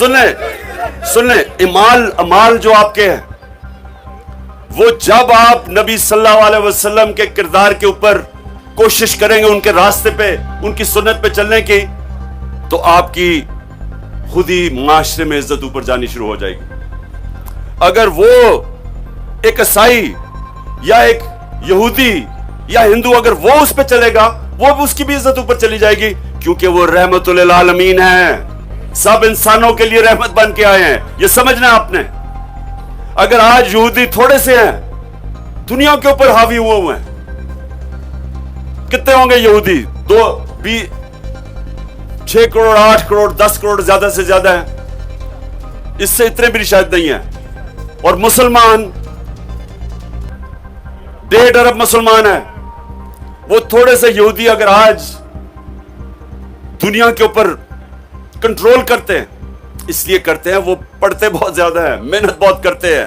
سن لیں امال جو آپ کے ہیں وہ جب آپ نبی صلی اللہ علیہ وسلم کے کردار کے اوپر کوشش کریں گے ان کے راستے پہ ان کی سنت پہ چلنے کی تو آپ کی خود ہی معاشرے میں عزت اوپر جانی شروع ہو جائے گی. اگر وہ ایک عیسائی یا ایک یہودی یا ہندو اگر وہ اس پہ چلے گا وہ بھی اس کی بھی عزت اوپر چلی جائے گی کیونکہ وہ رحمت للعالمین ہیں, سب انسانوں کے لیے رحمت بن کے آئے ہیں. یہ سمجھنا ہے آپ نے. اگر آج یہودی تھوڑے سے ہیں دنیا کے اوپر حاوی ہوئے ہیں, کتنے ہوں گے یہودی؟ 6 کروڑ 8 کروڑ 10 کروڑ زیادہ سے زیادہ ہیں, اس سے اتنے بھی شاید نہیں ہیں. اور مسلمان 1.5 ارب مسلمان ہیں. وہ تھوڑے سے یہودی اگر آج دنیا کے اوپر کنٹرول کرتے ہیں, اس لیے کرتے ہیں وہ پڑھتے بہت زیادہ ہیں, محنت بہت کرتے ہیں.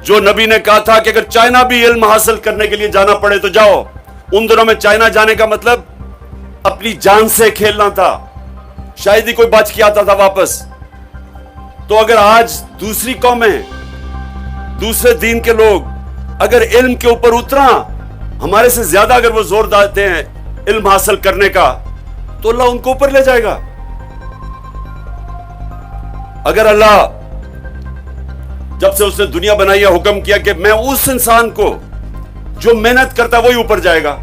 جو نبی نے کہا تھا کہ اگر چائنا بھی علم حاصل کرنے کے لیے جانا پڑے تو جاؤ, ان دنوں میں چائنا جانے کا مطلب اپنی جان سے کھیلنا تھا, شاید ہی کوئی بچ کے آتا تھا واپس. تو اگر آج دوسری قومیں دوسرے دین کے لوگ اگر علم کے اوپر اترا ہمارے سے زیادہ اگر وہ زور دیتے ہیں علم حاصل کرنے کا تو اللہ ان کو اوپر لے جائے گا. اگر اللہ جب سے اس نے دنیا بنائی ہے حکم کیا کہ میں اس انسان کو جو محنت کرتا ہے وہی اوپر جائے گا,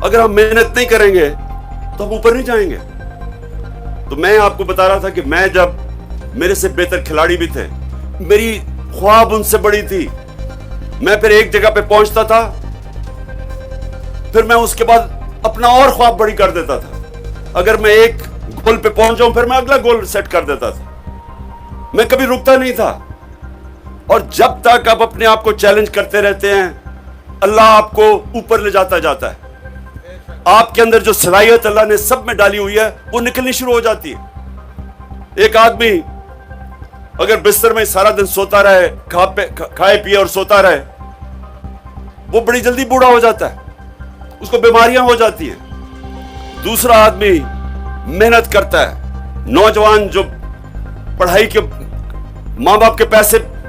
اگر ہم محنت نہیں کریں گے تو ہم اوپر نہیں جائیں گے. تو میں آپ کو بتا رہا تھا کہ میں جب میرے سے بہتر کھلاڑی بھی تھے, میری خواب ان سے بڑی تھی, میں پھر ایک جگہ پہ پہنچتا تھا پھر میں اس کے بعد اپنا اور خواب بڑی کر دیتا تھا. اگر میں ایک گول پہ پہنچ جاؤں پھر میں اگلا گول سیٹ کر دیتا تھا, میں کبھی رکتا نہیں تھا. اور جب تک آپ اپنے آپ کو چیلنج کرتے رہتے ہیں اللہ آپ کو اوپر لے جاتا ہے. آپ کے اندر جو صلاحیت اللہ نے سب میں ڈالی ہوئی ہے وہ نکلنی شروع ہو جاتی ہے. ایک آدمی اگر بستر میں سارا دن سوتا رہے, کھائے پیے اور سوتا رہے, وہ بڑی جلدی بوڑھا ہو جاتا ہے, اس کو بیماریاں ہو جاتی ہیں. دوسرا آدمی محنت کرتا ہے, نوجوان جو پڑھائی کے ماں باپ کے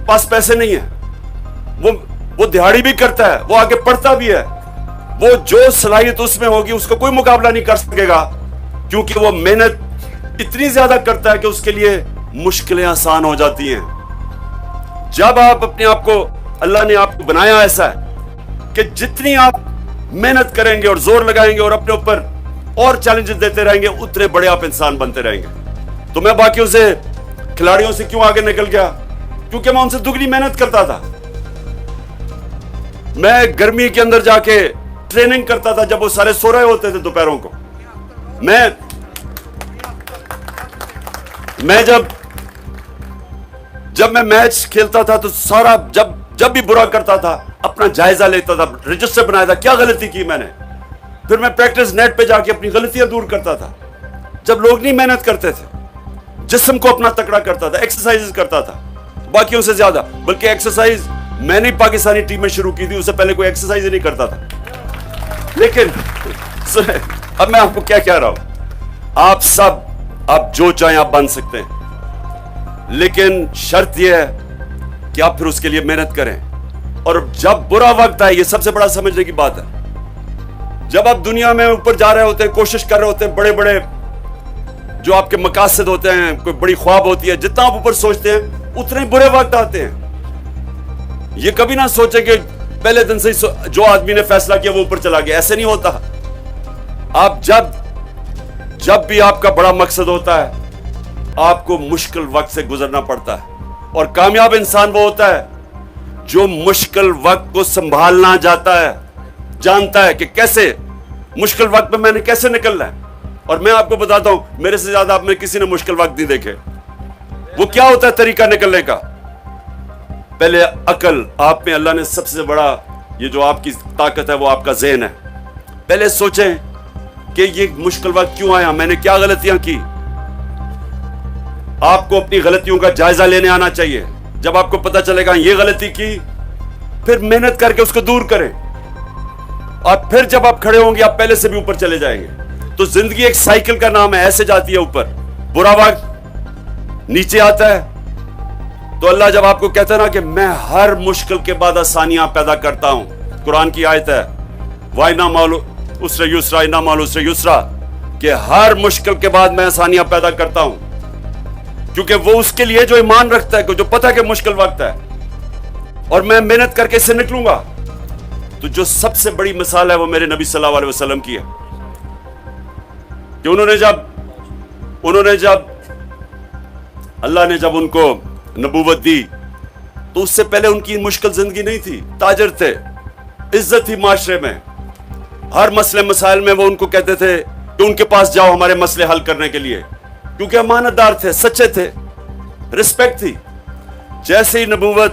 پاس پیسے نہیں ہیں, وہ دہاڑی بھی کرتا ہے, وہ آگے پڑھتا بھی ہے, وہ جو صلاحیت اس میں ہوگی اس کو کوئی مقابلہ نہیں کر سکے گا کیونکہ وہ محنت اتنی زیادہ کرتا ہے کہ اس کے لیے مشکلیں آسان ہو جاتی ہیں. جب آپ اپنے آپ کو اللہ نے آپ کو بنایا ایسا ہے کہ جتنی آپ محنت کریں گے اور زور لگائیں گے اور اپنے اوپر اور چیلنجز دیتے رہیں گے اتنے بڑے آپ انسان بنتے رہیں گے. تو میں باقیوں سے کھلاڑیوں سے کیوں آگے نکل گیا؟ کیونکہ میں ان سے دگنی محنت کرتا تھا. میں گرمی کے اندر جا کے ٹریننگ کرتا تھا جب وہ سارے سو رہے ہوتے تھے دوپہروں کو. میں جب میں میچ کھیلتا تھا تو سارا جب بھی برا کرتا تھا اپنا جائزہ لیتا تھا, رجسٹر بنایا تھا کیا غلطی کی میں نے, پھر میں پریکٹس نیٹ پہ جا کے اپنی غلطیاں دور کرتا تھا. جب لوگ نہیں محنت کرتے تھے, جسم کو اپنا تکڑا کرتا تھا, ایکسرسائز کرتا تھا باقیوں سے زیادہ, بلکہ ایکسرسائز میں نے پاکستانی ٹیم میں شروع کی تھی, اس سے پہلے کوئی ایکسرسائز ہی نہیں کرتا تھا. لیکن اب میں آپ کو کیا کہہ رہا ہوں, آپ جو چاہیں آپ بن سکتے ہیں, لیکن شرط یہ ہے کہ آپ پھر اس کے لیے محنت کریں. اور جب برا وقت آئے, یہ سب سے بڑا سمجھنے کی بات ہے, جب آپ دنیا میں اوپر جا رہے ہوتے ہیں, کوشش کر رہے ہوتے ہیں, بڑے بڑے جو آپ کے مقاصد ہوتے ہیں, کوئی بڑی خواب ہوتی ہے, جتنا آپ اوپر سوچتے ہیں اتنے بڑے وقت آتے ہیں. یہ کبھی نہ سوچیں کہ پہلے دن سے جو آدمی نے فیصلہ کیا وہ اوپر چلا گیا, ایسے نہیں ہوتا. آپ جب بھی آپ کا بڑا مقصد ہوتا ہے آپ کو مشکل وقت سے گزرنا پڑتا ہے, اور کامیاب انسان وہ ہوتا ہے جو مشکل وقت کو سنبھالنا جانتا ہے کہ کیسے مشکل وقت میں نے کیسے نکلنا ہے. اور میں آپ کو بتاتا ہوں میرے سے زیادہ آپ میں کسی نے مشکل وقت نہیں دیکھے. وہ کیا ہوتا ہے طریقہ نکلنے کا؟ پہلے عقل, آپ میں اللہ نے سب سے بڑا یہ جو آپ کی طاقت ہے وہ آپ کا ذہن ہے. پہلے سوچیں کہ یہ مشکل وقت کیوں آیا, میں نے کیا غلطیاں کی. آپ کو اپنی غلطیوں کا جائزہ لینے آنا چاہیے. جب آپ کو پتہ چلے گا یہ غلطی کی, پھر محنت کر کے اس کو دور کریں, اور پھر جب آپ کھڑے ہوں گے آپ پہلے سے بھی اوپر چلے جائیں گے. تو زندگی ایک سائیکل کا نام ہے, ایسے جاتی ہے اوپر. برا وقت نیچے آتا ہے تو اللہ جب آپ کو کہتا ہے نا کہ میں ہر مشکل کے بعد آسانیاں پیدا کرتا ہوں، قرآن کی آیت ہے وَإِنَّ مَعَ الْعُسْرِ يُسْرًا إِنَّ مَعَ الْعُسْرِ يُسْرًا، کہ ہر مشکل کے بعد میں آسانیاں پیدا کرتا ہوں، کیونکہ وہ اس کے لیے جو ایمان رکھتا ہے، جو پتہ ہے کہ مشکل وقت ہے اور میں محنت کر کے اس سے نکلوں گا۔ تو جو سب سے بڑی مثال ہے وہ میرے نبی صلی اللہ علیہ وسلم کی ہے کہ انہوں نے جب اللہ نے جب ان کو نبوت دی تو اس سے پہلے ان کی مشکل زندگی نہیں تھی، تاجر تھے، عزت تھی معاشرے میں، ہر مسئلے مسائل میں وہ ان کو کہتے تھے کہ ان کے پاس جاؤ ہمارے مسئلے حل کرنے کے لیے، کیونکہ امانت دار تھے، سچے تھے، رسپیکٹ تھی۔ جیسے ہی نبوت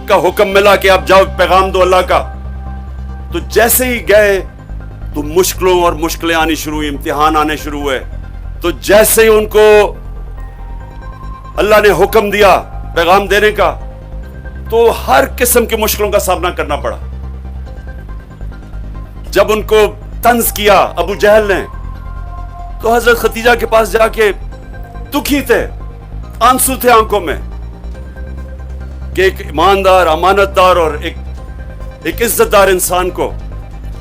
کا حکم ملا کہ آپ جاؤ پیغام دو اللہ کا، تو جیسے ہی گئے تو مشکلوں اور مشکلیں آنی شروع ہوئی، امتحان آنے شروع ہوئے۔ تو جیسے ہی ان کو اللہ نے حکم دیا پیغام دینے کا تو ہر قسم کی مشکلوں کا سامنا کرنا پڑا۔ جب ان کو طنز کیا ابو جہل نے تو حضرت خدیجہ کے پاس جا کے دکھی تھے، آنسو تھے آنکھوں میں کہ ایک ایماندار، امانت دار اور ایک عزت دار انسان کو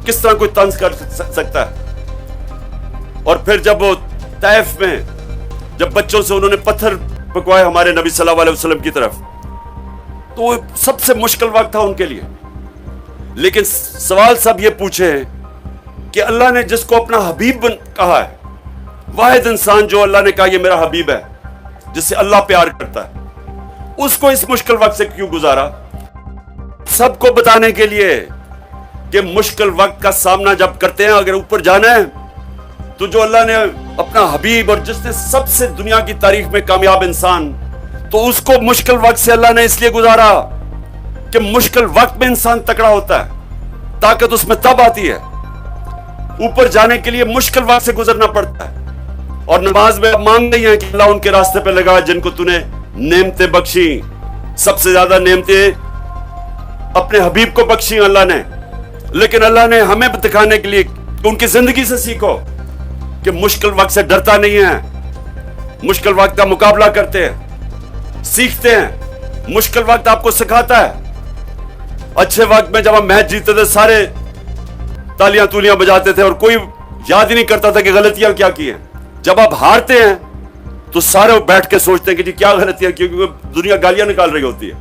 کس طرح کوئی طنز کر سکتا ہے۔ اور پھر جب وہ طائف میں جب بچوں سے انہوں نے پتھر پکوائے ہمارے نبی صلی اللہ علیہ وسلم کی طرف، تو وہ سب سے مشکل وقت تھا ان کے لیے۔ لیکن سوال سب یہ پوچھے کہ اللہ نے جس کو اپنا حبیب کہا ہے، واحد انسان جو اللہ نے کہا یہ میرا حبیب ہے، جس سے اللہ پیار کرتا ہے، اس کو اس مشکل وقت سے کیوں گزارا؟ سب کو بتانے کے لیے کہ مشکل وقت کا سامنا جب کرتے ہیں، اگر اوپر جانا ہے تو جو اللہ نے اپنا حبیب اور جس نے سب سے دنیا کی تاریخ میں کامیاب انسان، تو اس کو مشکل وقت سے اللہ نے اس لیے گزارا کہ مشکل وقت میں انسان تکڑا ہوتا ہے، طاقت اس میں تب آتی ہے، اوپر جانے کے لیے مشکل وقت سے گزرنا پڑتا ہے۔ اور نماز میں مانگ رہی ہیں کہ اللہ ان کے راستے پہ لگا جن کو تو نے نعمتیں بخشی، سب سے زیادہ نعمتیں اپنے حبیب کو بخشی اللہ نے، لیکن اللہ نے ہمیں دکھانے کے لیے کہ ان کی زندگی سے سیکھو کہ مشکل وقت سے ڈرتا نہیں ہے، مشکل وقت کا مقابلہ کرتے ہیں، سیکھتے ہیں، مشکل وقت آپ کو سکھاتا ہے۔ اچھے وقت میں جب ہم میچ جیتے تھے سارے تالیاں تولیاں بجاتے تھے اور کوئی یاد ہی نہیں کرتا تھا کہ غلطیاں کیا کی ہیں۔ جب آپ ہارتے ہیں تو سارے بیٹھ کے سوچتے ہیں کہ جی کیا غلطیاں کی، کیونکہ دنیا گالیاں نکال رہی ہوتی ہے،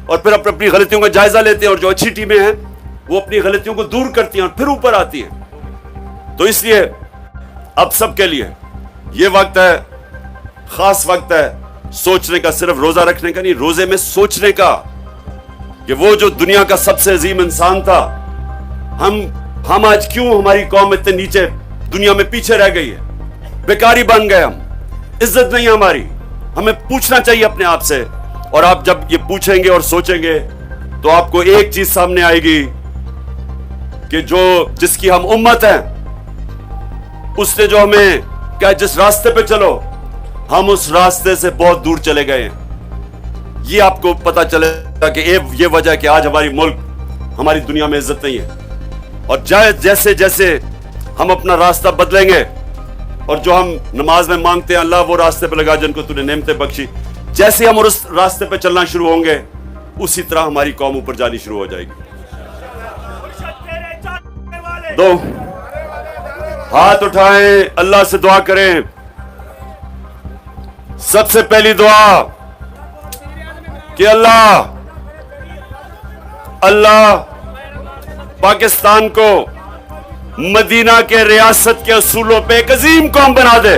اور پھر اپنی غلطیوں کا جائزہ لیتے ہیں، اور جو اچھی ٹیمیں ہیں وہ اپنی غلطیوں کو دور کرتی ہیں اور پھر اوپر آتی ہیں۔ تو اس لیے اب سب کے لیے یہ وقت ہے، خاص وقت ہے سوچنے کا، صرف روزہ رکھنے کا نہیں، روزے میں سوچنے کا کہ وہ جو دنیا کا سب سے عظیم انسان تھا، ہم آج کیوں ہماری قوم اتنے نیچے دنیا میں پیچھے رہ گئی ہے، بیکاری بن گئے، ہم عزت نہیں ہماری۔ ہمیں پوچھنا چاہیے اپنے آپ سے، اور آپ جب یہ پوچھیں گے اور سوچیں گے تو آپ کو ایک چیز سامنے آئے گی کہ جس کی ہم امت ہیں، اس نے جو ہمیں کہا جس راستے پہ چلو، ہم اس راستے سے بہت دور چلے گئے ہیں۔ یہ آپ کو پتا چلے گا کہ یہ وجہ ہے کہ آج ہماری ملک، ہماری دنیا میں عزت نہیں ہے۔ اور جیسے جیسے ہم اپنا راستہ بدلیں گے، اور جو ہم نماز میں مانگتے ہیں اللہ وہ راستے پہ لگا جن کو تو نے نعمتیں بخشی، جیسے ہم اس راستے پہ چلنا شروع ہوں گے، اسی طرح ہماری قوم اوپر جانی شروع ہو جائے گی۔ دو ہاتھ اٹھائیں، اللہ سے دعا کریں۔ سب سے پہلی دعا کہ اللہ پاکستان کو مدینہ کے ریاست کے اصولوں پہ ایک عظیم قوم بنا دے۔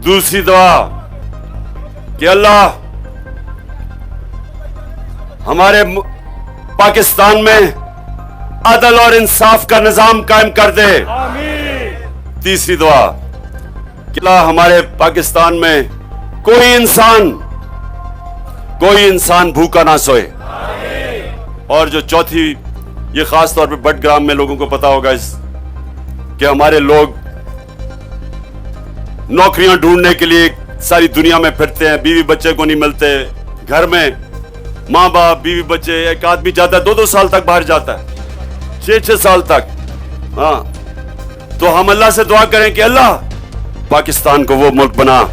دوسری دعا کہ اللہ ہمارے پاکستان میں عدل اور انصاف کا نظام قائم کر دے۔ تیسری دعا کہ اللہ ہمارے پاکستان میں کوئی انسان بھوکا نہ سوئے۔ اور جو چوتھی، یہ خاص طور پہ بٹگرام میں لوگوں کو پتا ہوگا کہ ہمارے لوگ نوکریاں ڈھونڈنے کے لیے ساری دنیا میں پھرتے ہیں، بیوی بچے کو نہیں ملتے، گھر میں ماں باپ، بیوی بچے، ایک آدمی جاتا ہے 2 سال تک باہر جاتا ہے، 6 سال تک۔ ہاں، تو ہم اللہ سے دعا کریں کہ اللہ پاکستان کو وہ ملک بنا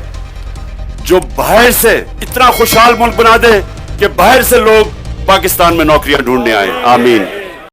جو باہر سے اتنا خوشحال ملک بنا دے کہ باہر سے لوگ پاکستان میں نوکریاں ڈھونڈنے آئے. آمین.